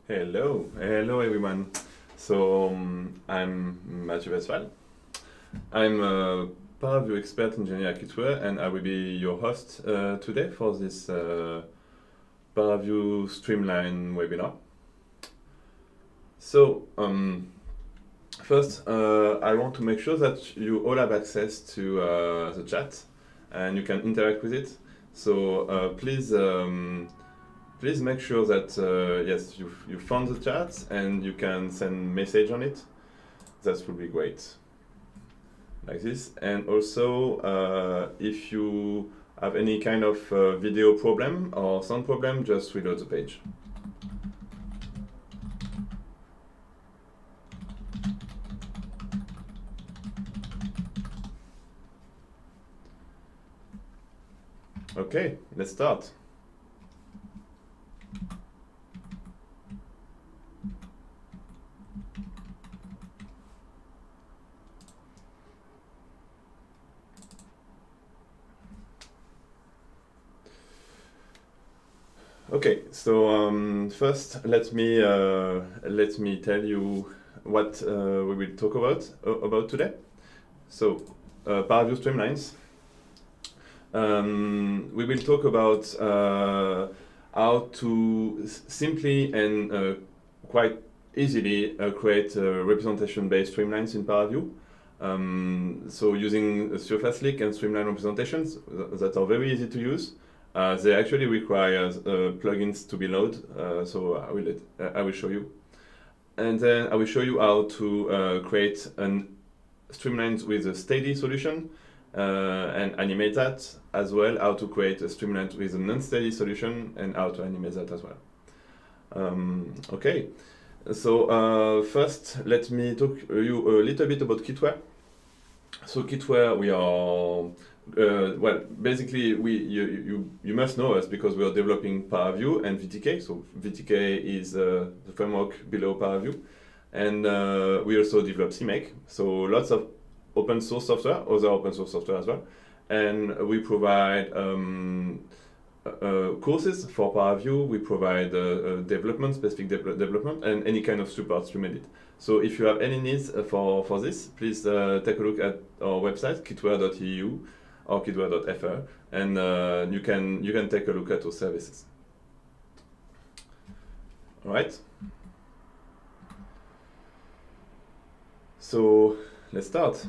Hello everyone. So I'm Mathieu Westphal. I'm a ParaView expert engineer at Kitware, and I will be your host today for this ParaView Streamline webinar. So first, I want to make sure that you all have access to the chat and you can interact with it. So please make sure that yes, you found the chat and you can send message on it. That would be great. Like this. And also, if you have any kind of video problem or sound problem, just reload the page. Okay, let's start. Okay, so first let me tell you what we will talk about today. So ParaView Streamlines. We will talk about how to simply and quite easily create representation-based streamlines in ParaView. So using surface-leak and streamline representations that are very easy to use. They actually require plugins to be loaded, so I will show you. And then I will show you how to create an Streamlines with a steady solution and animate that, as well how to create a Streamlines with an unsteady solution and how to animate that as well. Okay, so first let me talk you a little bit about Kitware. So Kitware, we are well, basically you must know us because we are developing ParaView and VTK. So VTK is the framework below ParaView, and we also develop CMake. So lots of open source software, other open source software as well, and we provide courses for ParaView. We provide development, specific development, and any kind of support you may need. So if you have any needs for this, please take a look at our website, kitware.eu or kitware.fr, and you can take a look at our services. All right. So let's start.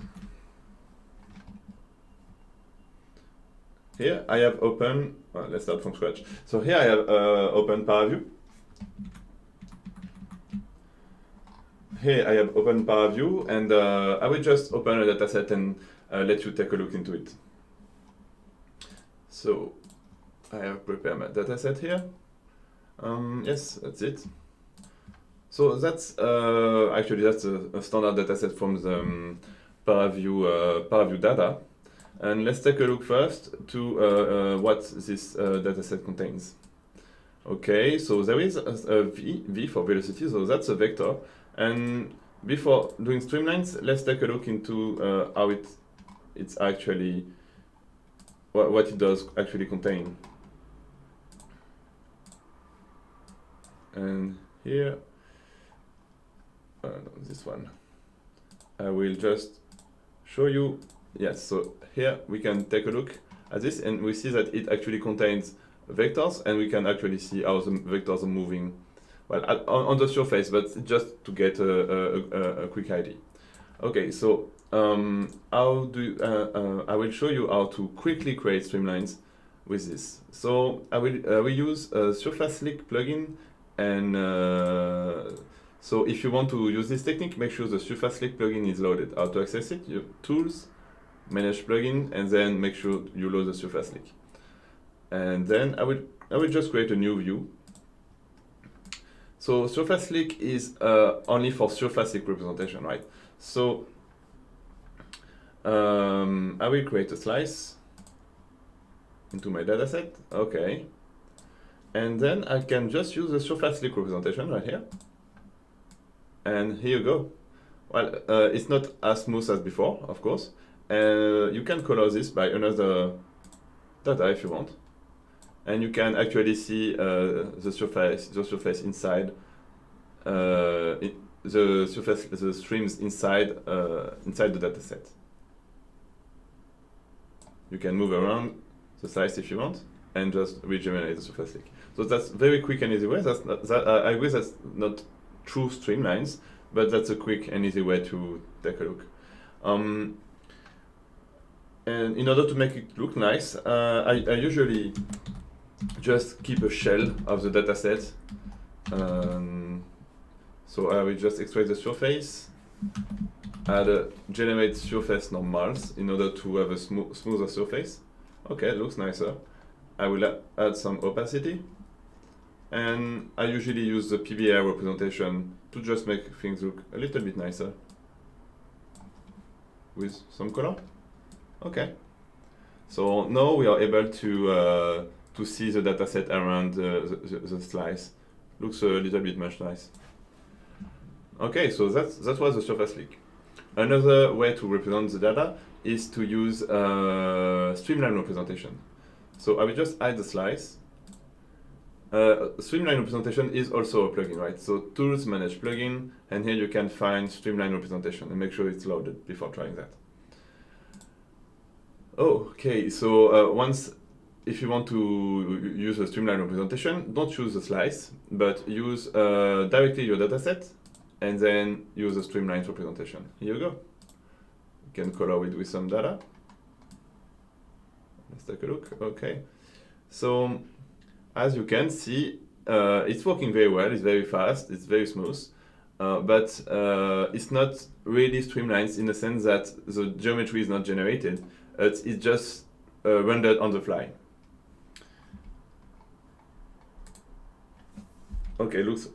Here I have open. Well, let's start from scratch. So here I have open ParaView. Here I have open ParaView, and I will just open a dataset and let you take a look into it. So I have prepared my dataset here. Yes, that's it. So that's actually that's a standard dataset from the ParaView data. And let's take a look first to what this dataset contains. Okay, so there is a v for velocity, so that's a vector. And before doing streamlines, let's take a look into how it's actually what it does actually contain. And here, no, this one, I will just show you. Yes, so here we can take a look at this, and we see that it actually contains vectors, and we can actually see how the vectors are moving, well, on the surface, but just to get a quick idea. Okay, so how do I will show you how to quickly create streamlines with this. So I will use a Surface Leak plugin, and so if you want to use this technique, make sure the Surface Leak plugin is loaded. How to access it? You Tools, Manage plugin, and then make sure you load the Surface Leak. And then I will just create a new view. So Surface Leak is only for Surface Leak representation, right? So I will create a slice into my dataset. Okay. And then I can just use the Surface Leak representation right here. And here you go. Well, it's not as smooth as before, of course. You can color this by another data if you want. And you can actually see the surface inside, the streams inside the dataset. You can move around the slice if you want, and just regenerate the surface leak. So that's very quick and easy way. I agree that's not true streamlines, but that's a quick and easy way to take a look. And in order to make it look nice, I usually just keep a shell of the dataset. So I will just extract the surface, add a generate surface normals in order to have a smoother surface. Okay, it looks nicer. I will add some opacity, and I usually use the PBR representation to just make things look a little bit nicer with some color. Okay, so now we are able to see the dataset around the slice. Looks a little bit much nice. Okay, so that was the surface leak. Another way to represent the data is to use streamline representation. So I will just hide the slice. Streamline representation is also a plugin, right? So Tools, Manage plugin, and here you can find streamline representation and make sure it's loaded before trying that. Okay, so if you want to use a streamline representation, don't choose the slice, but use directly your dataset, and then use a streamline representation. Here you go. You can color it with some data. Let's take a look. Okay, so as you can see, it's working very well. It's very fast. It's very smooth. but it's not really streamlines in the sense that the geometry is not generated. It's just rendered on the fly. Okay, looks.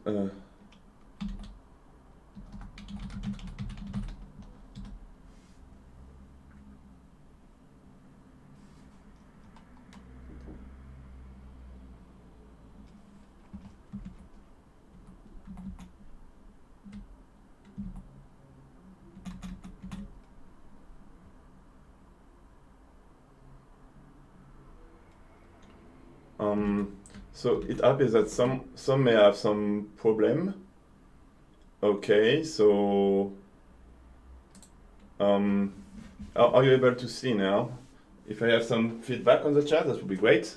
So it appears that some may have some problem. Okay, so are you able to see now? If I have some feedback on the chat, that would be great.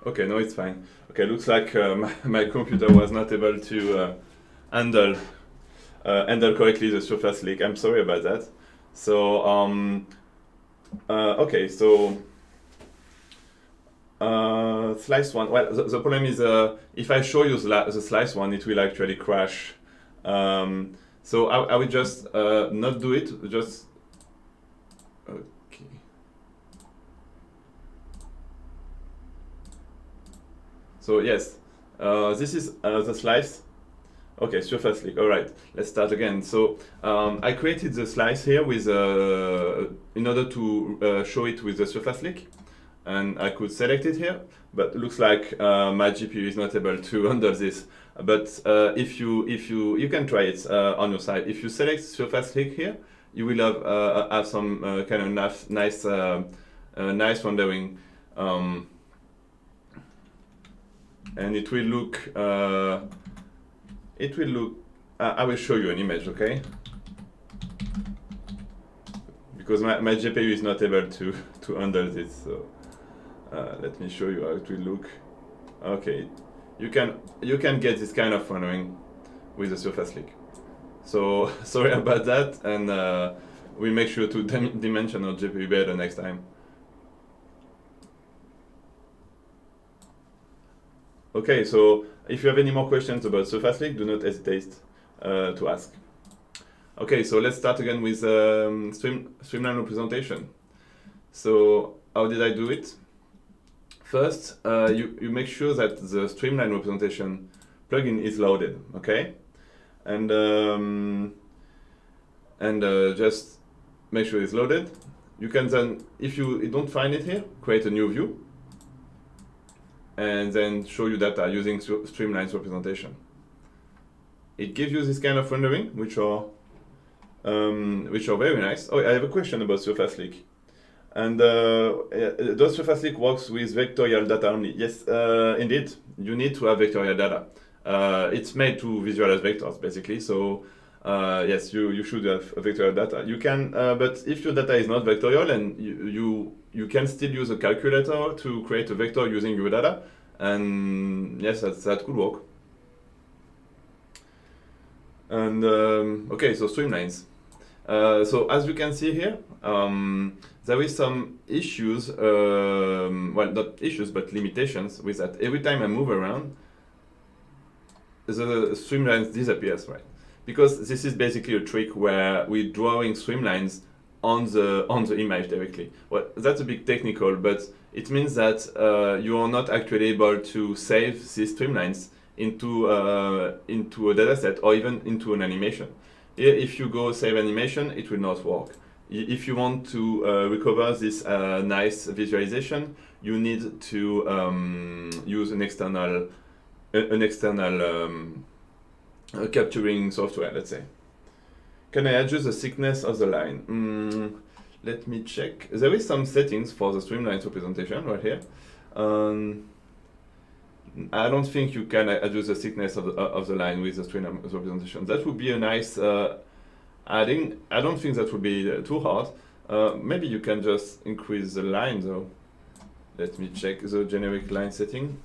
Okay, no, it's fine. Okay, looks like my computer was not able to handle correctly the surface leak. I'm sorry about that. So okay, so slice one. Well, the problem is if I show you the slice one, it will actually crash. So I will just not do it. Just okay. So yes, this is the slice. Okay, surface leak. All right, let's start again. So I created the slice here with in order to show it with the surface leak, and I could select it here. But it looks like my GPU is not able to handle this. But if you can try it on your side. If you select surface leak here, you will have some kind of nice rendering. And it will look. I will show you an image, okay? Because my GPU is not able to handle this. So let me show you how it will look. Okay, you can get this kind of rendering with the surface leak. So sorry about that, and we'll make sure to dimension our GPU better next time. Okay, so if you have any more questions about surface leak, do not hesitate to ask. Okay, so let's start again with Streamline Representation. So how did I do it? First, you make sure that the Streamline Representation plugin is loaded, okay? And just make sure it's loaded. You can then, if you don't find it here, create a new view, and then show you data using Streamlines Representation. It gives you this kind of rendering, which are very nice. Oh, I have a question about surface leak. And does surface leak works with vectorial data only? Yes, indeed. You need to have vectorial data. It's made to visualize vectors, basically. So yes, you should have vectorial data. You can, but if your data is not vectorial, and you can still use a calculator to create a vector using your data, and yes, that could work. And okay, so streamlines. So as you can see here, there is some issues, well, not issues, but limitations with that. Every time I move around, the streamlines disappears, right? Because this is basically a trick where we're drawing streamlines on the image directly. Well, that's a bit technical, but it means that you are not actually able to save these streamlines into a data set or even into an animation. If you go save animation, it will not work. If you want to recover this nice visualization, you need to use an external capturing software, let's say. Can I adjust the thickness of the line? Let me check. There is some settings for the Streamlines representation right here. I don't think you can adjust the thickness of the line with the Streamlines representation. That would be a nice adding. I don't think that would be too hard. Maybe you can just increase the line though. let me check the generic line setting.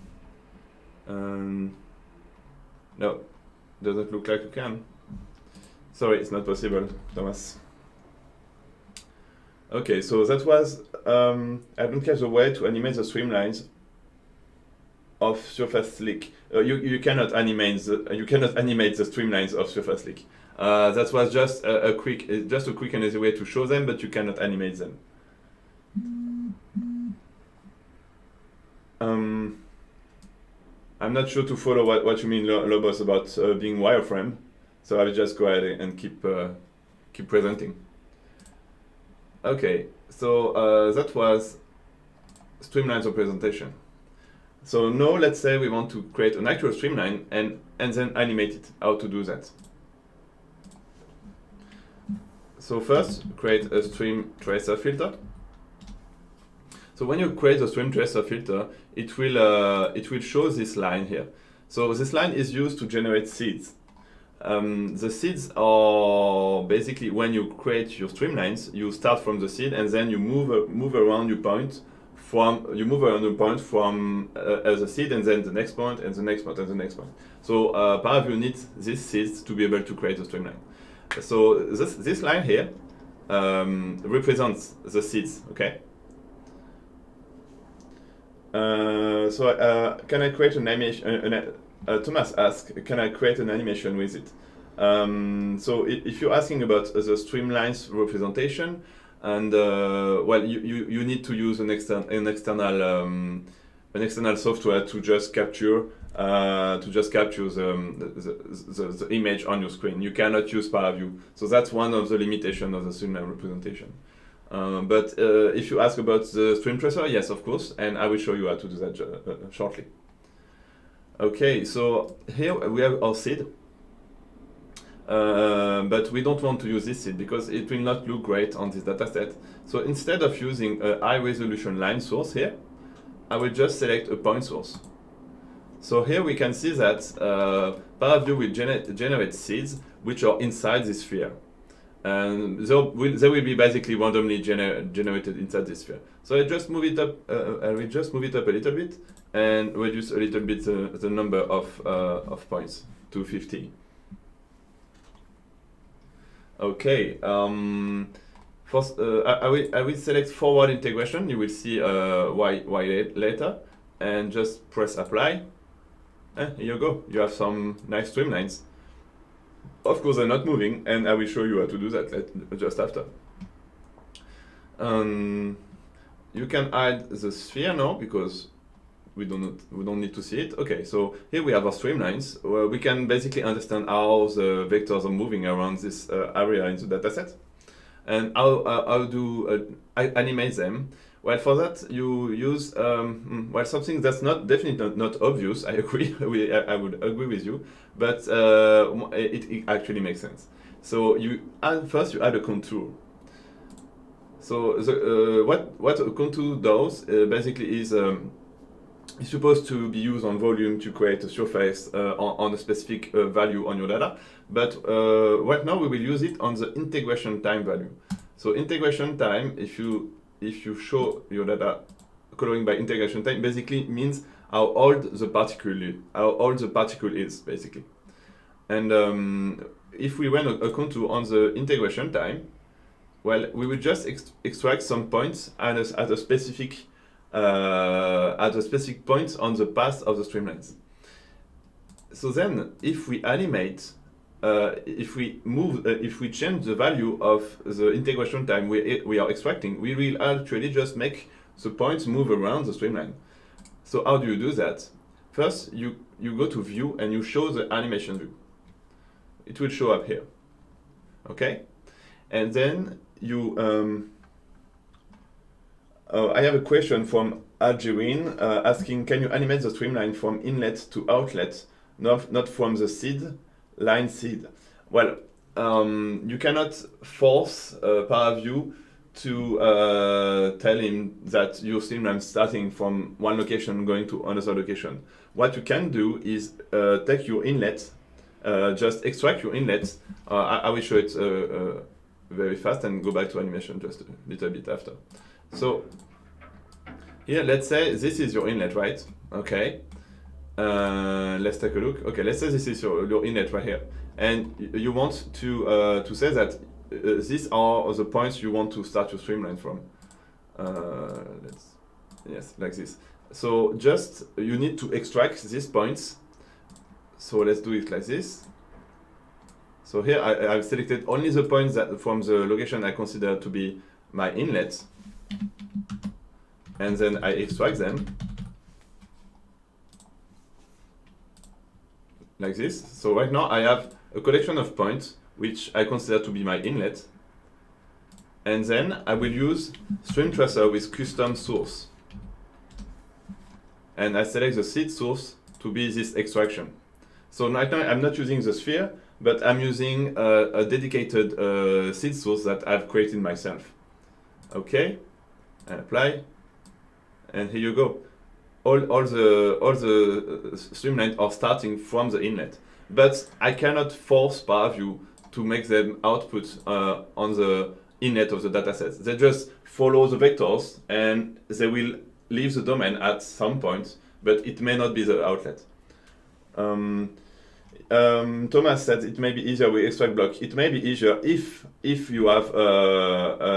No, doesn't look like you can. Sorry, it's not possible, Thomas. Okay, so that was, I don't catch the way to animate the streamlines of Surface Slick. You cannot animate the streamlines of Surface Slick. That was just a quick and easy way to show them, but you cannot animate them. I'm not sure to follow what you mean, Lobos, about being wireframe. So I will just go ahead and keep presenting. Okay, so that was Streamlines representation. So now let's say we want to create an actual streamline and then animate it. How to do that? So first, create a stream tracer filter. So when you create a stream tracer filter, it will show this line here. So this line is used to generate seeds. The seeds are basically when you create your streamlines, you start from the seed and then you move around your point from the seed and then the next point and the next point and the next point. So ParaView needs these seeds to be able to create a streamline. So this line here represents the seeds. Okay. Can I create an animation? Thomas asked, can I create an animation with it? So if you're asking about the Streamlines representation, and well, you need to use an external software to just capture the image on your screen. You cannot use ParaView, so that's one of the limitations of the Streamline representation. But if you ask about the stream tracer, yes, of course, and I will show you how to do that shortly. Okay, so here we have our seed, but we don't want to use this seed because it will not look great on this dataset. So instead of using a high resolution line source here, I will just select a point source. So here we can see that ParaView will generate seeds which are inside this sphere. And they will be basically randomly generated inside this sphere. So I just move it up. I will just move it up a little bit and reduce a little bit the number of points to 50. Okay. First, I will select forward integration. You will see why later, and just press apply. Here you go. You have some nice streamlines. Of course, they're not moving, and I will show you how to do that just after. You can hide the sphere now because we don't need to see it. Okay, so here we have our streamlines. We can basically understand how the vectors are moving around this area in the dataset, and how do I animate them. Well, for that you use well, something that's definitely not obvious. I agree. I would agree with you, but it actually makes sense. So first you add a contour. So what a contour does basically is it's supposed to be used on volume to create a surface on a specific value on your data. But right now we will use it on the integration time value. So integration time, if you show your data coloring by integration time, basically means how old the particle is basically. And if we run a contour on the integration time, well, we will just extract some points at a specific points on the path of the streamlines. So then, if we animate, if we change the value of the integration time we are extracting, we will actually just make the points move around the streamline. So how do you do that? First, you go to View and you show the animation view. It will show up here. Okay, and then you. I have a question from Algerine asking, can you animate the streamline from inlet to outlet, not from the line seed? Well, you cannot force ParaView to tell him that your streamline is starting from one location going to another location. What you can do is take your inlet, just extract your inlet. I will show it very fast and go back to animation just a little bit after. So Here, let's say this is your inlet, right? Okay. Let's take a look. Okay, let's say this is your inlet right here, and you want to say that these are the points you want to start your streamline from. Yes, like this. So just you need to extract these points. So let's do it like this. So here I've selected only the points that from the location I consider to be my inlet, and then I extract them like this. So right now I have a collection of points which I consider to be my inlet, and then I will use stream tracer with custom source, and I select the seed source to be this extraction. So right now I'm not using the sphere, but I'm using a dedicated seed source that I've created myself. Okay, and apply, and here you go. All the streamlines are starting from the inlet, but I cannot force ParaView to make them output on the inlet of the dataset. They just follow the vectors, and they will leave the domain at some point, but it may not be the outlet. Thomas said it may be easier with extract block. It may be easier if you have,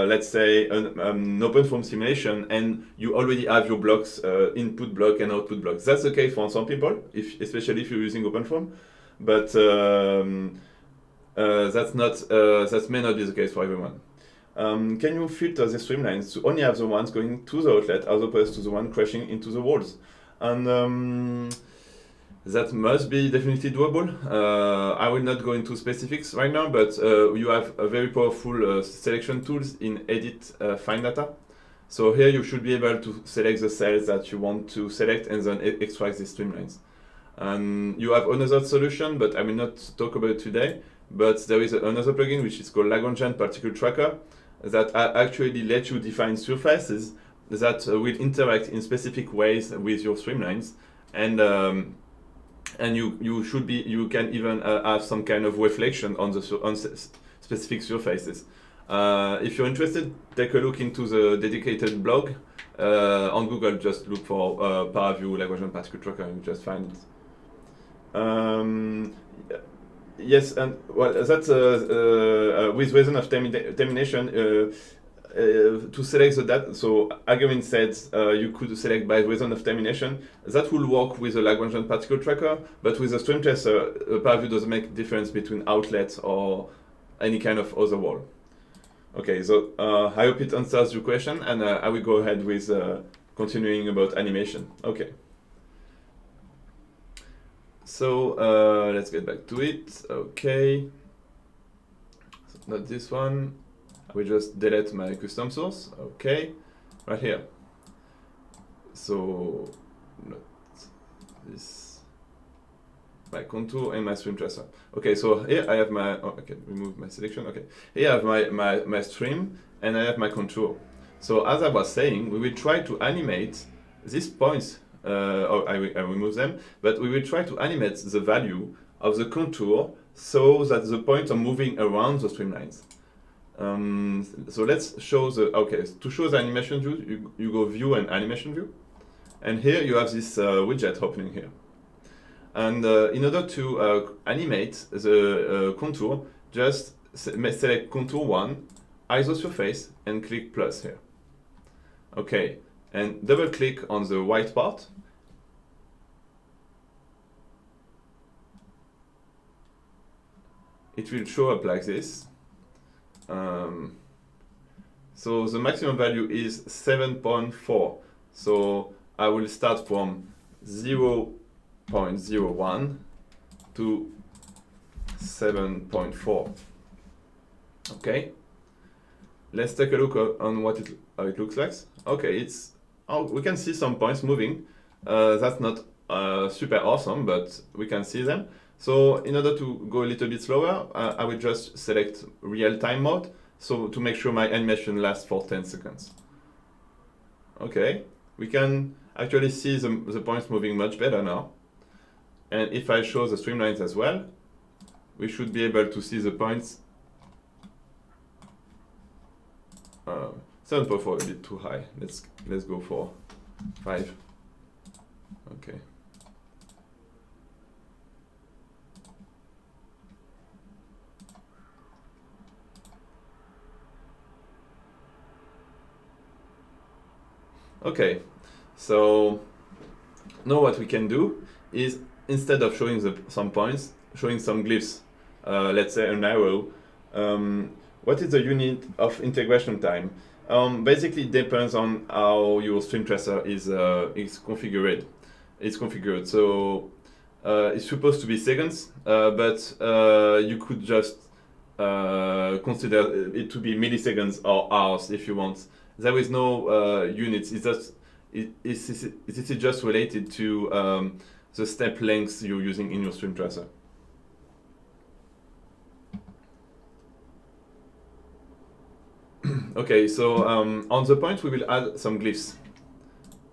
let's say, an open form simulation and you already have your blocks, input block and output block. That's the case for some people, especially if you're using open form, but that may not be the case for everyone. Can you filter the streamlines to only have the ones going to the outlet as opposed to the one crashing into the walls? And that must be definitely doable. I will not go into specifics right now, but you have a very powerful selection tools in Edit Find Data. So here you should be able to select the cells that you want to select and then extract the streamlines. And you have another solution, but I will not talk about it today. But there is another plugin which is called Lagrangian Particle Tracker that actually let you define surfaces that will interact in specific ways with your streamlines, and you can even have some kind of reflection on specific surfaces. If you're interested, take a look into the dedicated blog on Google. Just look for ParaView Lagrangian Particle Tracker and you just find it. Yes, and well, that's with reason of termination. To select the data, so argument said you could select by reason of termination. That will work with the Lagrangian particle tracker, but with the stream tracer, ParaView doesn't make difference between outlets or any kind of other wall. Okay, so I hope it answers your question, and I will go ahead with continuing about animation. Okay. So let's get back to it. Okay. So not this one. I will just delete my custom source. Okay, right here. So not this. My contour and my stream tracer. Okay, so here I have my. Oh, okay, remove my selection. Okay, here I have my stream and I have my contour. So as I was saying, we will try to animate these points. I remove them, but we will try to animate the value of the contour so that the points are moving around the streamlines. So let's show to show the animation view, you go view and animation view, and here you have this widget opening here. And in order to animate the contour, just select contour 1, ISO surface, and click plus here. Okay, and double click on the white part. It will show up like this. So the maximum value is 7.4. So I will start from 0.01 to 7.4. Okay. Let's take a look on how it looks like. Okay, we can see some points moving. That's not super awesome, but we can see them. So in order to go a little bit slower, I will just select real-time mode, so to make sure my animation lasts for 10 seconds. Okay, we can actually see the points moving much better now. And if I show the streamlines as well, we should be able to see the points. 7.4 a bit too high. Let's go for 5. Okay. Okay, so now what we can do is, instead of showing some points, showing some glyphs, let's say an arrow. What is the unit of integration time? Basically, it depends on how your stream tracer is configured. It's configured, so it's supposed to be seconds, but you could just consider it to be milliseconds or hours if you want. There is no units. It's just this is just related to the step lengths you're using in your stream tracer. Okay, so on the point we will add some glyphs.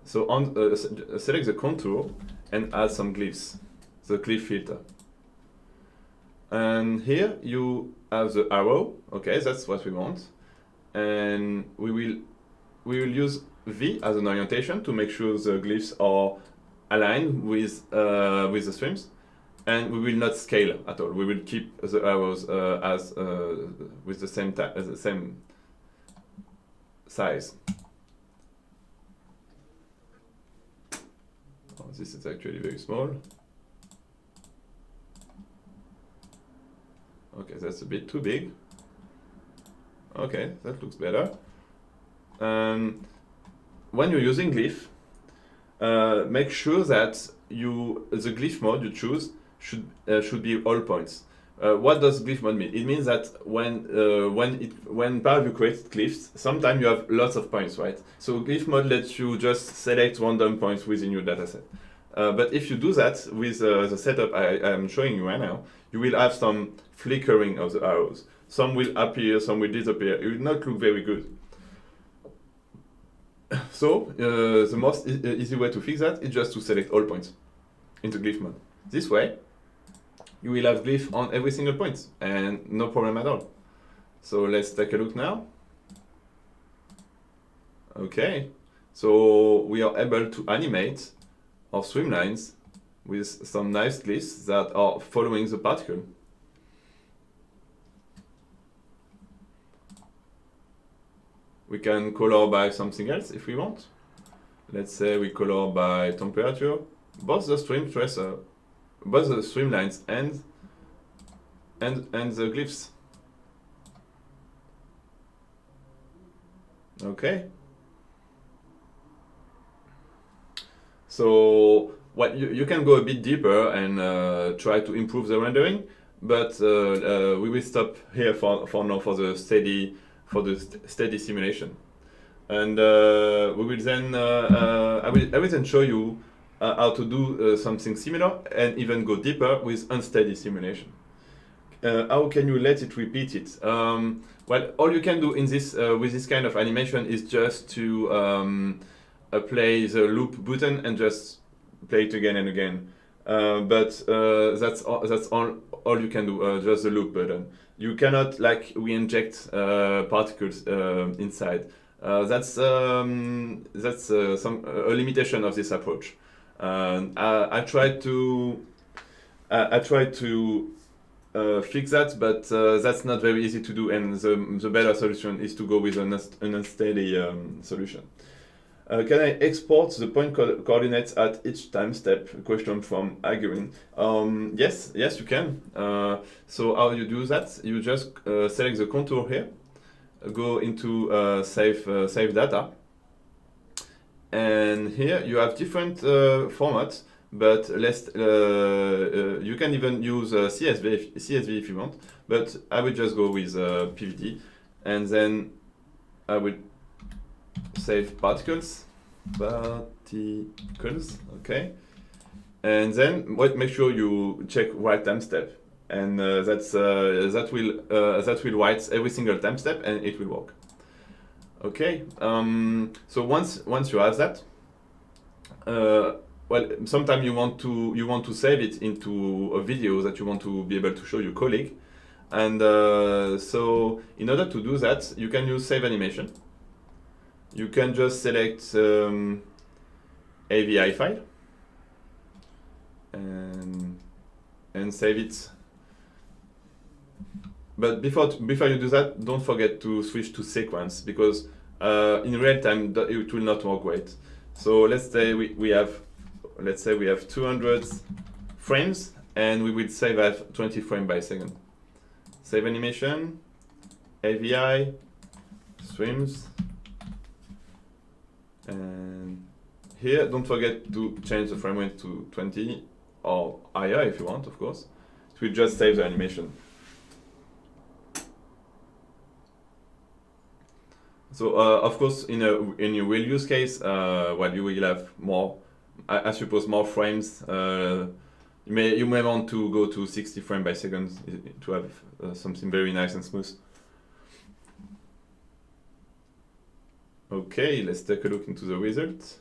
So on select the contour and add some glyphs, the glyph filter. And here you have the arrow. Okay, that's what we want, and we will use V as an orientation to make sure the glyphs are aligned with the streams, and we will not scale at all. We will keep the arrows as with the same size. Oh, this is actually very small. Okay, that's a bit too big. Okay, that looks better. When you're using glyph, make sure that the glyph mode you choose should be all points. What does glyph mode mean? It means that when ParaView creates glyphs, sometimes you have lots of points, right? So glyph mode lets you just select random points within your dataset. But if you do that with the setup I am showing you right now, you will have some flickering of the arrows. Some will appear, some will disappear. It will not look very good. So the most easy way to fix that is just to select all points into glyph mode. This way, you will have glyph on every single point and no problem at all. So let's take a look now. Okay, so we are able to animate our streamlines with some nice glyphs that are following the particle. We can color by something else if we want. Let's say we color by temperature, both the stream tracer, both the streamlines and the glyphs. Okay. So what you can go a bit deeper and try to improve the rendering, but we will stop here for now for the steady simulation, and we will then I will then show you how to do something similar and even go deeper with unsteady simulation. How can you let it repeat it? Well, all you can do in this with this kind of animation is just to play the loop button and just play it again and again. But that's all you can do, just the loop button. You cannot we inject particles inside. That's a limitation of this approach. I tried to fix that, but that's not very easy to do, and the better solution is to go with an unsteady solution. Can I export the point coordinates at each time step? Question from Aguin. Yes, you can. So how you do that? You just select the contour here, go into save data, and here you have different formats. But you can even use CSV if you want. But I will just go with PVD, and then I will save particles, okay, and then make sure you check write time step, and that will write every single time step, and it will work. Okay, so once you have that, well, sometimes you want to save it into a video that you want to be able to show your colleague, and so in order to do that, you can use save animation. You can just select AVI file and save it. But before you do that, don't forget to switch to sequence, because in real time it will not work great. So let's say we have 200 frames, and we will save at 20 frames by second. Save animation, AVI, streams, and here don't forget to change the frame rate to 20 or higher if you want, of course. It will just save the animation. So of course, in a real use case, well, you will have more, I suppose, more frames. You may want to go to 60 frames by second to have something very nice and smooth. Okay, let's take a look into the result.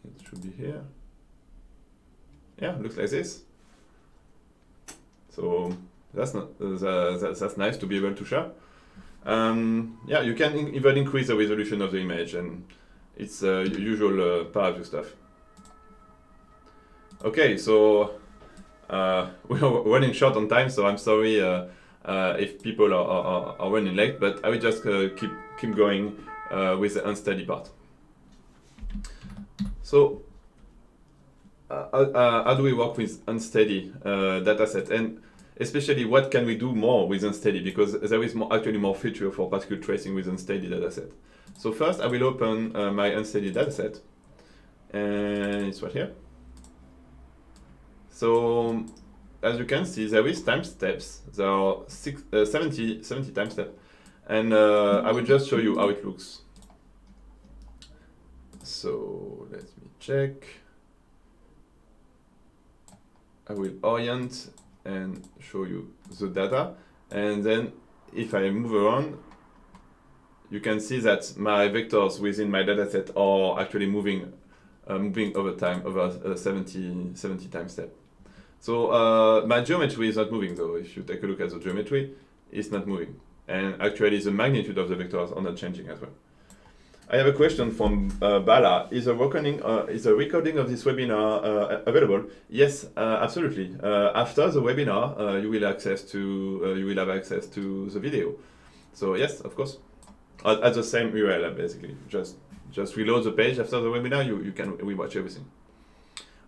It should be here. Yeah, looks like this. So that's nice to be able to share. Yeah, you can even increase the resolution of the image, and it's usual ParaView stuff. Okay, so we're running short on time, so I'm sorry if people are running late, but I will just keep going with the unsteady part. So how do we work with unsteady dataset, and especially what can we do more with unsteady, because there is actually more feature for particle tracing with unsteady dataset. So first I will open my unsteady dataset, and it's right here. So as you can see, there is time steps. There are 70 time steps, and I will just show you how it looks. So let me check. I will orient and show you the data, and then if I move around, you can see that my vectors within my dataset are actually moving over time, over 70 time step. So my geometry is not moving though. If you take a look at the geometry, it's not moving, and actually the magnitude of the vectors are not changing as well. I have a question from Bala. Is a recording of this webinar available? Yes, absolutely. After the webinar, you will have access to the video. So yes, of course, at the same URL basically. Just reload the page after the webinar. You can rewatch everything.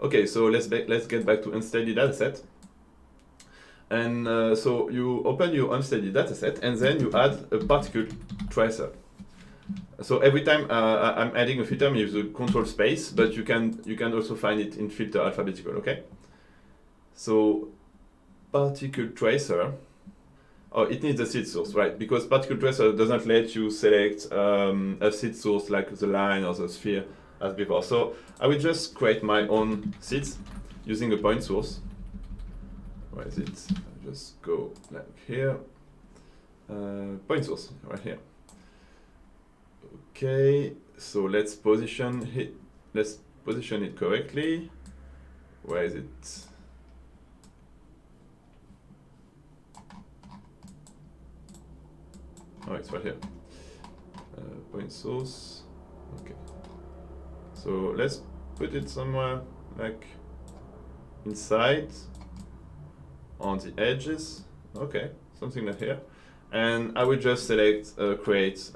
Okay, so let's get back to unsteady dataset. And so you open your unsteady dataset, and then you add a particle tracer. So every time I'm adding a filter, I use the control space, but you can also find it in filter alphabetical. Okay. So particle tracer. Oh, it needs a seed source, right? Because particle tracer doesn't let you select a seed source like the line or the sphere as before. So I will just create my own seeds using a point source. Where is it? I'll just go like here. Point source right here. Okay, so let's position it correctly. Where is it? Oh, it's right here. Point source. Okay. So let's put it somewhere like inside on the edges. Okay, something like here. And I will just select create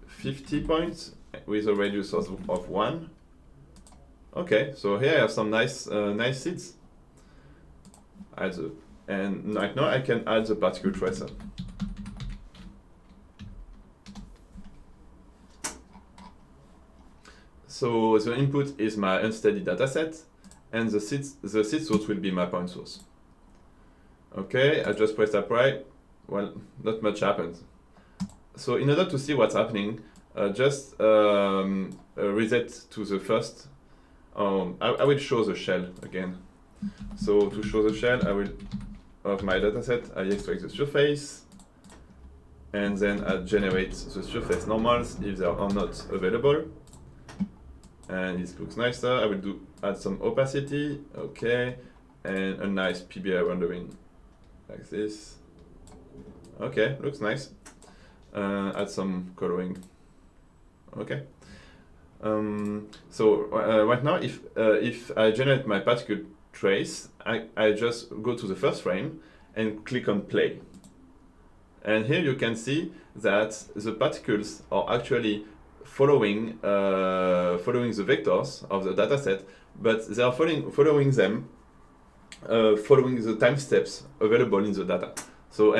50 points with a radius of 1. Okay, so here I have some nice seeds. And right now I can add the particle tracer. So the input is my unsteady dataset, and the seed source will be my point source. Okay, I just press apply. Well, not much happens. So in order to see what's happening, just reset to the first. I will show the shell again. So to show the shell, I will, of my dataset, I extract the surface, and then I generate the surface normals if they are not available. And it looks nicer. I will add some opacity, okay, and a nice PBI rendering like this. Okay, looks nice. Add some coloring Okay. So right now, if I generate my particle trace, I just go to the first frame and click on play. And here you can see that the particles are actually following the vectors of the dataset, but they are following them following the time steps available in the data. So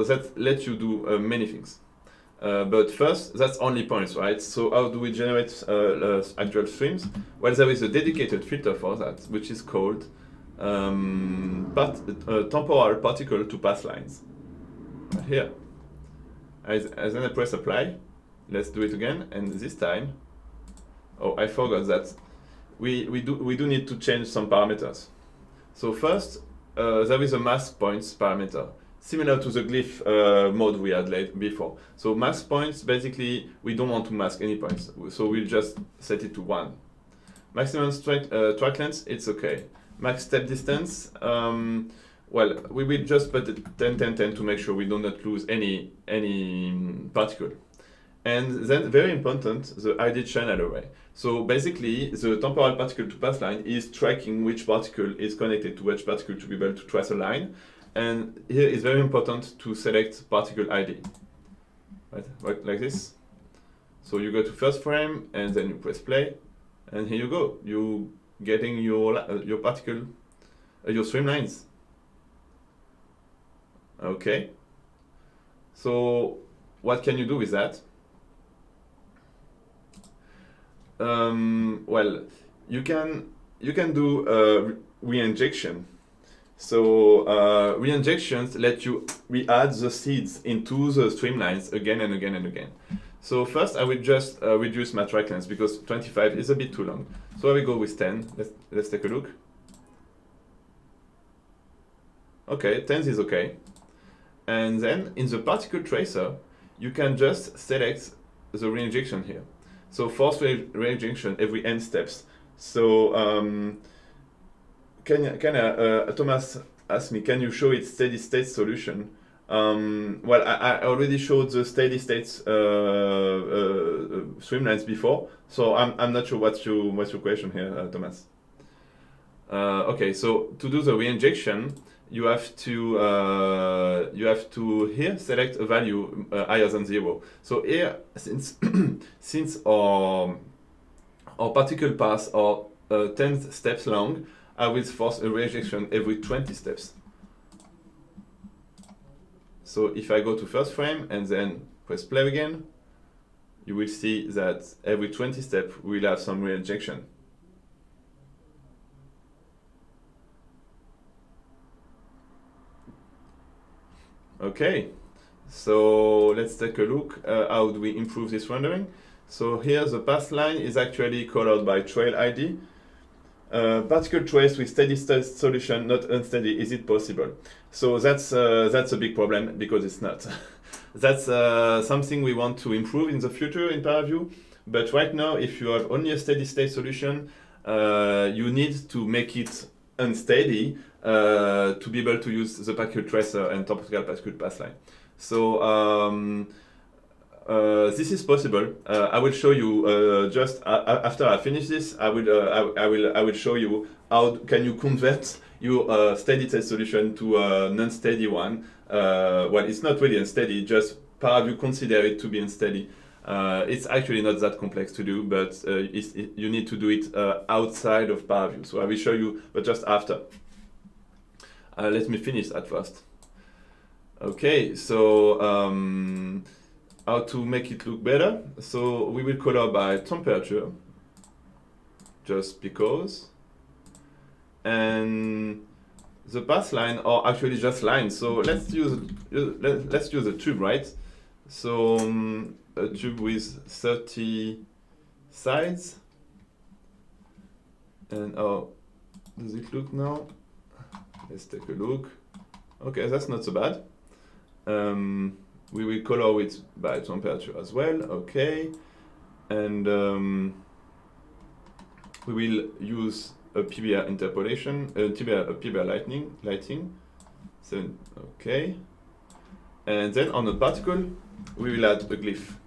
that lets you do many things. But first, that's only points, right? So how do we generate actual streams? Well, there is a dedicated filter for that, which is called temporal particle to path lines. Here. Then I press apply. Let's do it again, and this time, oh, I forgot that we do need to change some parameters. So first, there is a mask points parameter, similar to the glyph mode we had before. So mask points, basically, we don't want to mask any points, so we'll just set it to 1. Maximum track length, it's okay. Max step distance, well, we will just put it 10, 10, 10 to make sure we do not lose any particle. And then, very important, the ID channel array. So basically, the temporal particle to path line is tracking which particle is connected to which particle to be able to trace a line. And here it's very important to select particle ID, right, like this. So you go to first frame, and then you press play, and here you go. You getting your particle, your streamlines. Okay. So what can you do with that? Well, you can do re-injection. So re-injections let you re-add the seeds into the streamlines again and again and again. So first I will just reduce my track length because 25 is a bit too long. So I will go with 10. Let's take a look. Okay, 10 is okay. And then in the particle tracer, you can just select the re-injection here. So force re-injection every n steps. So Thomas asked me, can you show it steady state solution? Well, I already showed the steady state streamlines before, so I'm not sure what's your question here, Thomas. Okay, so to do the re-injection, you have to here select a value higher than 0. So here, since our particle paths are 10 steps long, I will force a re-injection every 20 steps. So if I go to first frame and then press play again, you will see that every 20 steps we'll have some re-injection. Okay, so let's take a look. How do we improve this rendering? So here the path line is actually colored by trail ID. Particle trace with steady state solution, not unsteady. Is it possible? So that's a big problem because it's not. That's something we want to improve in the future in ParaView. But right now, if you have only a steady state solution, you need to make it unsteady to be able to use the particle tracer and temporal particle path line. So this is possible. I will show you just after I finish this. I will show you how can you convert your steady state solution to a non-steady one. Well, it's not really unsteady. Just ParaView consider it to be unsteady. It's actually not that complex to do, but you need to do it outside of ParaView. So I will show you, but just after. Let me finish that first. Okay, so how to make it look better? So we will color by temperature, just because. And the path line are actually just lines. So let's use a tube, right? So a tube with 30 sides. And how does it look now? Let's take a look. Okay, that's not so bad. We will color it by temperature as well. Okay, and we will use a PBR interpolation, a PBR lighting. So okay, and then on the particle we will add a glyph.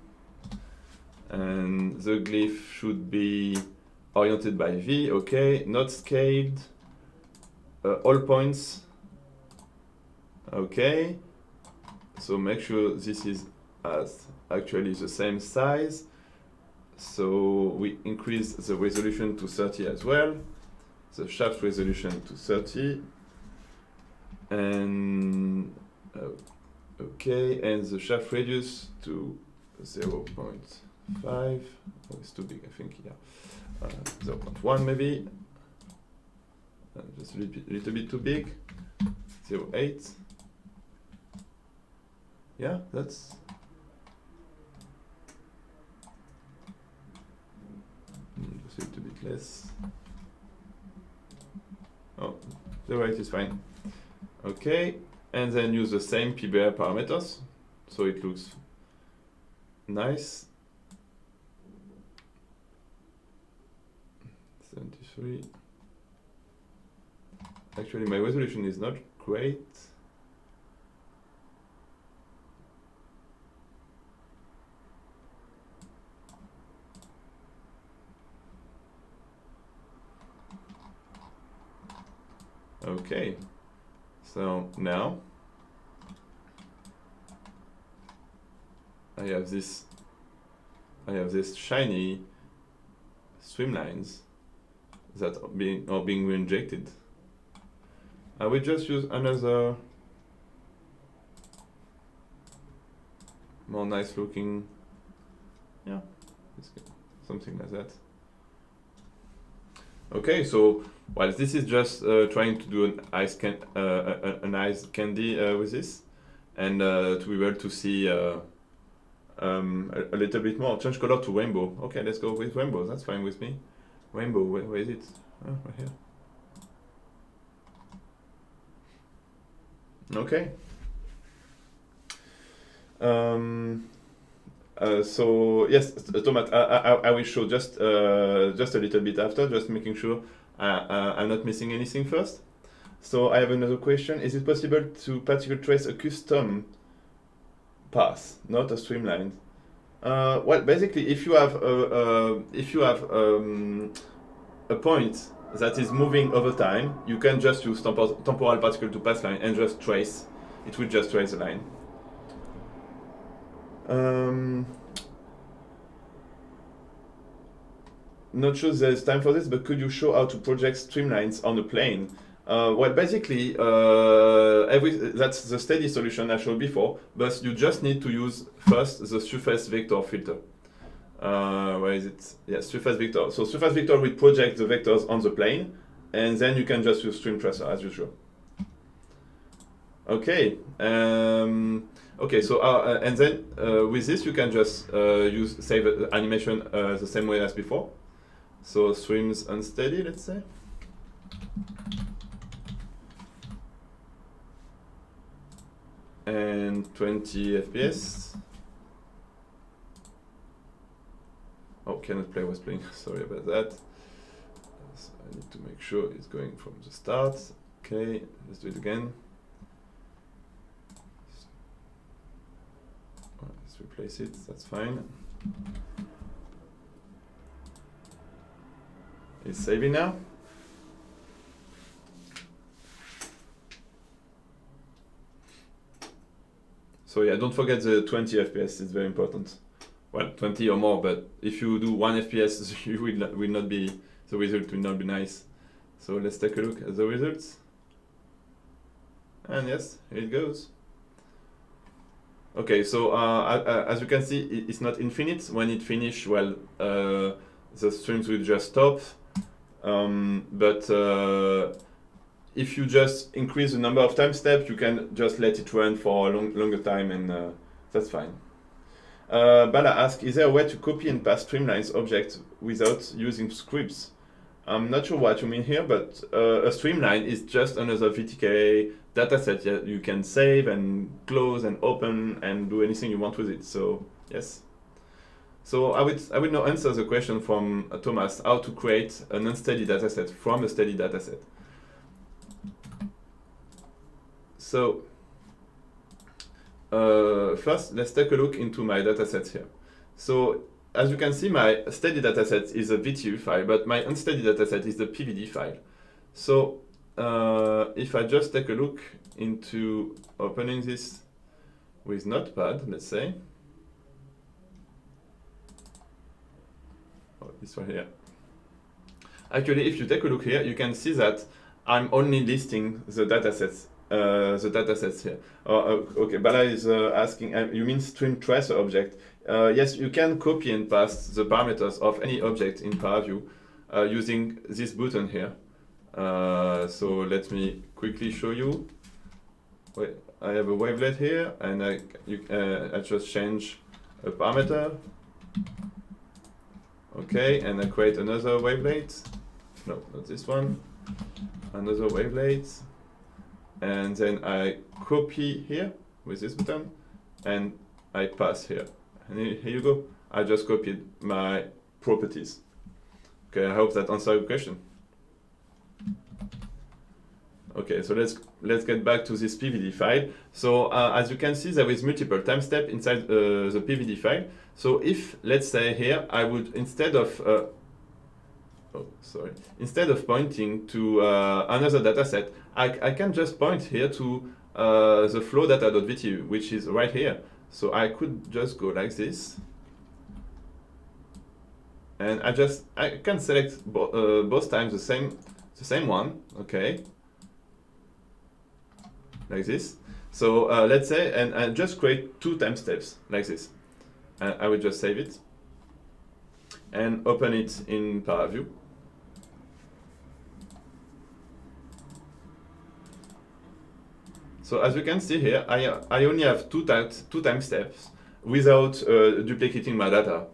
And the glyph should be oriented by V, okay, not scaled, all points, okay. So make sure this is actually the same size. So we increase the resolution to 30 as well, the shaft resolution to 30, and okay, and the shaft radius to 0.5. Oh, it's too big, I think, yeah. 0.1 maybe, just a little bit too big, 0.8. Yeah, that's just a little bit less. Oh, 0.8 is fine. Okay, and then use the same PBR parameters, so it looks nice. 73. Actually, my resolution is not great. Okay, so now I have this shiny streamlines that are being reinjected. I will just use another more nice looking, yeah, something like that. Okay, so well, this is just trying to do an ice candy with this, and to be able to see a little bit more. Change color to rainbow. Okay, let's go with rainbow. That's fine with me. Rainbow, where is it? Oh, right here. Okay. So yes, Thomas, I will show just a little bit after, just making sure I'm not missing anything first. So I have another question: is it possible to particle trace a custom path, not a streamline? Well, basically, if you have a point that is moving over time, you can just use temporal particle to pass line and just trace. It will just trace the line. Not sure there's time for this, but could you show how to project streamlines on a plane? Well, basically, that's the steady solution I showed before, but you just need to use first the surface vector filter. Where is it? Yeah, surface vector. So surface vector will project the vectors on the plane, and then you can just use stream tracer as usual. Okay. Okay. So and then with this you can just save the animation the same way as before. So streams unsteady, let's say. And 20 FPS. Oh, cannot play was playing. Sorry about that. So I need to make sure it's going from the start. Okay, let's do it again. Let's replace it. That's fine. It's saving now. So yeah, don't forget the 20 FPS. It's very important. Well, 20 or more, but if you do 1 FPS, you will not be, the result will not be nice. So let's take a look at the results. And yes, here it goes. Okay, so as you can see, it's not infinite. When it finishes, well, the streams will just stop. But if you just increase the number of time steps, you can just let it run for a longer time, and that's fine. Bala asks, is there a way to copy and paste Streamlines objects without using scripts? I'm not sure what you mean here, but a streamline is just another VTK dataset that you can save and close and open and do anything you want with it. So yes. So I would now answer the question from Thomas, how to create an unsteady dataset from a steady dataset. So first, let's take a look into my datasets here. So as you can see, my steady dataset is a VTU file, but my unsteady dataset is the PVD file. So if I just take a look into opening this with Notepad, let's say, this one here. Actually, if you take a look here, you can see that I'm only listing the datasets here. Okay, Bala is asking, you mean stream tracer object? Yes, you can copy and paste the parameters of any object in ParaView using this button here. So let me quickly show you. Wait, I have a wavelet here, and I just change a parameter. Okay, and I create another wavelet. No, not this one. Another wavelet. And then I copy here with this button, and I pass here. And here you go. I just copied my properties. Okay, I hope that answers your question. Okay, so let's get back to this PVD file. So as you can see, there is multiple time steps inside the PVD file. So if, let's say here, I would, instead of pointing to another dataset, I can just point here to the flow data.vtu, which is right here. So I could just go like this, and I can select both times the same one. Okay, like this. So let's say, and I just create 2 time steps like this. I will just save it and open it in ParaView. So as you can see here, I only have two time steps without duplicating my data.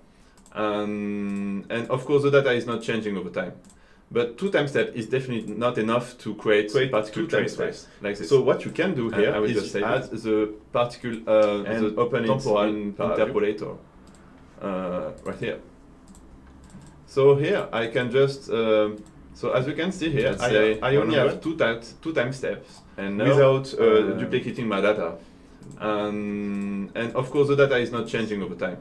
And of course the data is not changing over time. But 2 time step is definitely not enough to create particle traces like this. So what you can do here is add the particle and open temporal interpolator right here. So here I can just so as you can see here, I only have two time steps and without duplicating my data. And of course the data is not changing over time.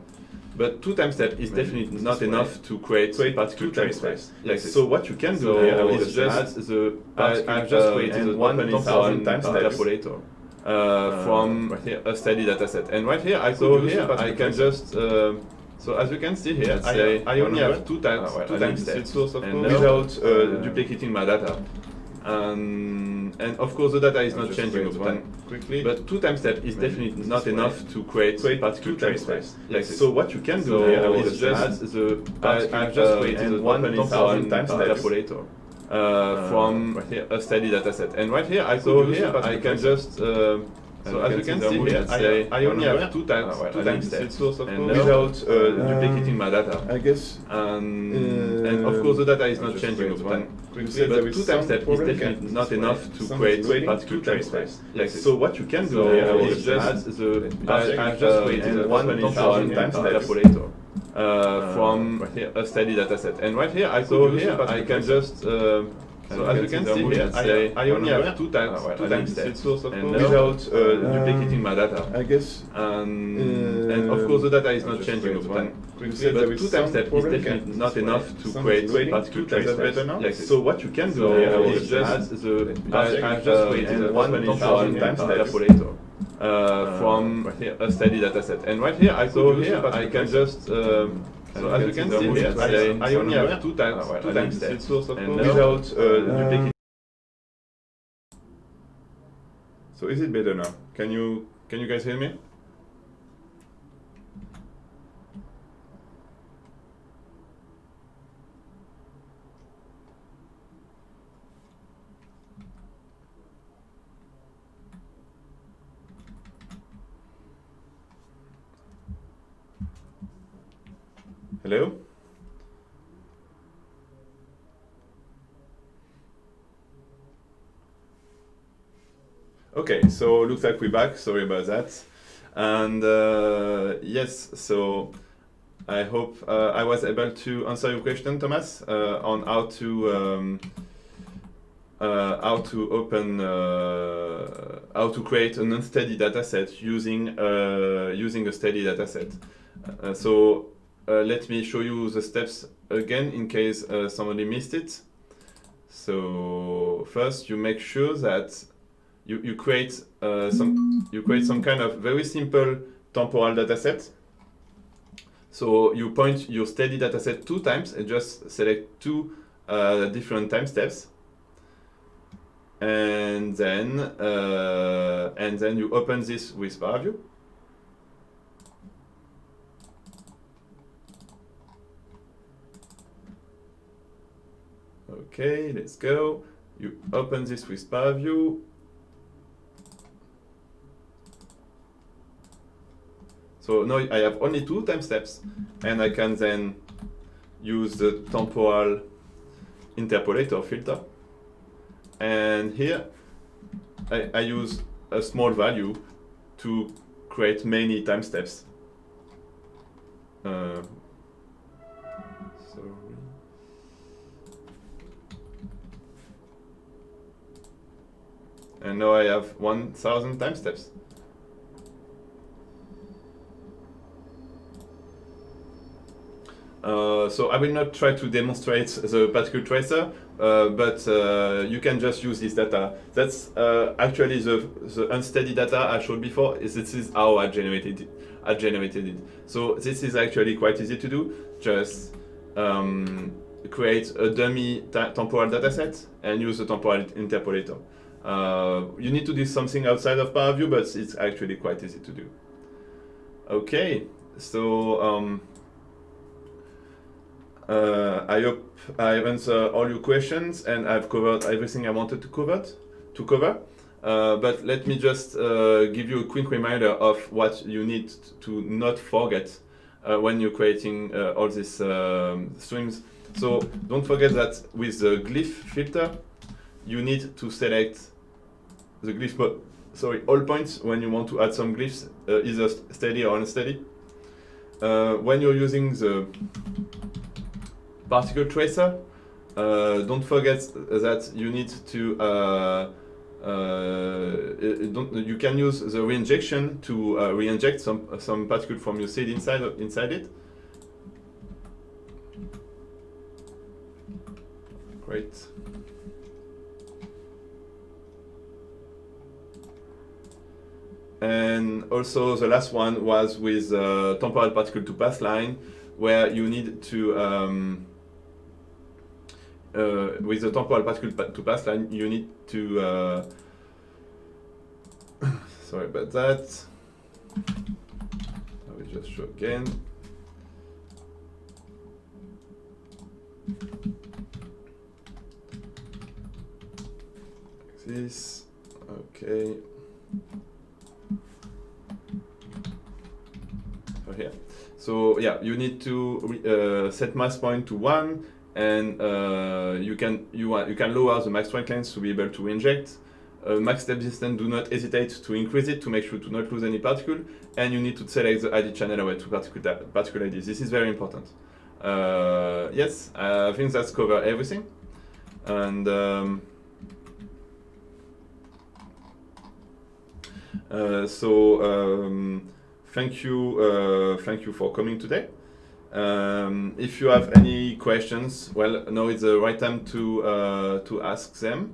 But 2 time step is definitely not enough to create particle traces like this. So what you can do here is just add the I've just created one temporal interpolator from right here, a steady data set. And right here I can just so as you can see here, I only have two time steps and without duplicating my data. And of course the data is not changing over time quickly, but 2 time step is definitely not enough to create particle traces like this. So what you can do here is just add the I've just created one temporal interpolator from right here, a steady data set. And right here I can just so as you can see here, I only have two time steps and without duplicating my data. I guess. And of course the data is not changing over time quickly, but 2 time step is definitely not enough to create particle traces like this. So what you can do here is just add the I've just created one temporal interpolator from right here, a steady data set. And right here I can just so as you can see here, I only have two time steps and without duplicating my data. I guess. And of course the data is not changing over time quickly, but 2 time step is definitely not enough to create particle traces like this. So what you can do here is just add the I've just created one temporal interpolator from right here, a steady data set. And right here I can just so as you can see here, I only have two time steps and without duplicating. So is it better now? Can you guys hear me? Hello? Okay, so looks like we're back. Sorry about that. And yes, so I hope I was able to answer your question, Thomas, on how to create an unsteady data set using a steady data set. So let me show you the steps again in case somebody missed it. So first, you make sure that you create some kind of very simple temporal data set. So you point your steady data set 2 times and just select 2 different time steps, and then you open this with ParaView. Okay, let's go. You open this with ParaView. So now I have only 2 time steps, and I can then use the temporal interpolator filter. And here I use a small value to create many time steps. Sorry. And now I have 1000 time steps. So I will not try to demonstrate the particle tracer, but you can just use this data. That's actually the unsteady data I showed before. This is how I generated it. So this is actually quite easy to do. Just create a dummy temporal data set and use the temporal interpolator. You need to do something outside of ParaView, but it's actually quite easy to do. Okay, so I hope I've answered all your questions and I've covered everything I wanted to cover. But let me just give you a quick reminder of what you need to not forget when you're creating all these streams. So don't forget that with the glyph filter, you need to select the glyph, all points when you want to add some glyphs, either steady or unsteady. When you're using the particle tracer, don't forget that you need to you can use the reinjection to reinject some particle from your seed inside it. Great. And also the last one was with temporal particle to pass line, where you need to with the temporal particle to pass line, you need to sorry about that. I will just show again. Like this. Okay. Here. So yeah, you need to set max point to 1, and you can lower the max point length to be able to inject. Max step distance, do not hesitate to increase it to make sure to not lose any particle, and you need to select the ID channel away to particle ID. This is very important. Yes, I think that's covered everything, and thank you for coming today. If you have any questions, well, now is the right time to ask them.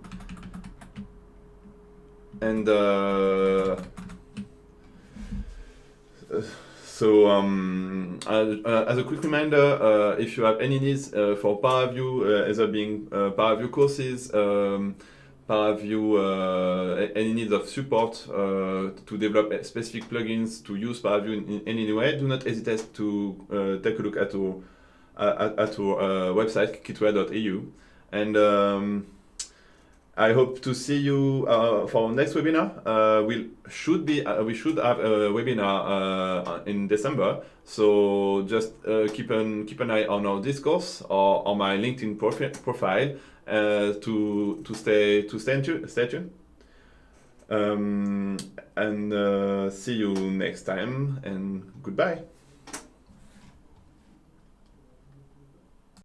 And as a quick reminder, if you have any needs for ParaView, either being ParaView courses, ParaView, any needs of support to develop specific plugins to use ParaView in any way, do not hesitate to take a look at our website, kitware.eu. And I hope to see you for our next webinar. We should have a webinar in December, so just keep an eye on our discourse or on my LinkedIn profile to stay tuned. And see you next time, and goodbye.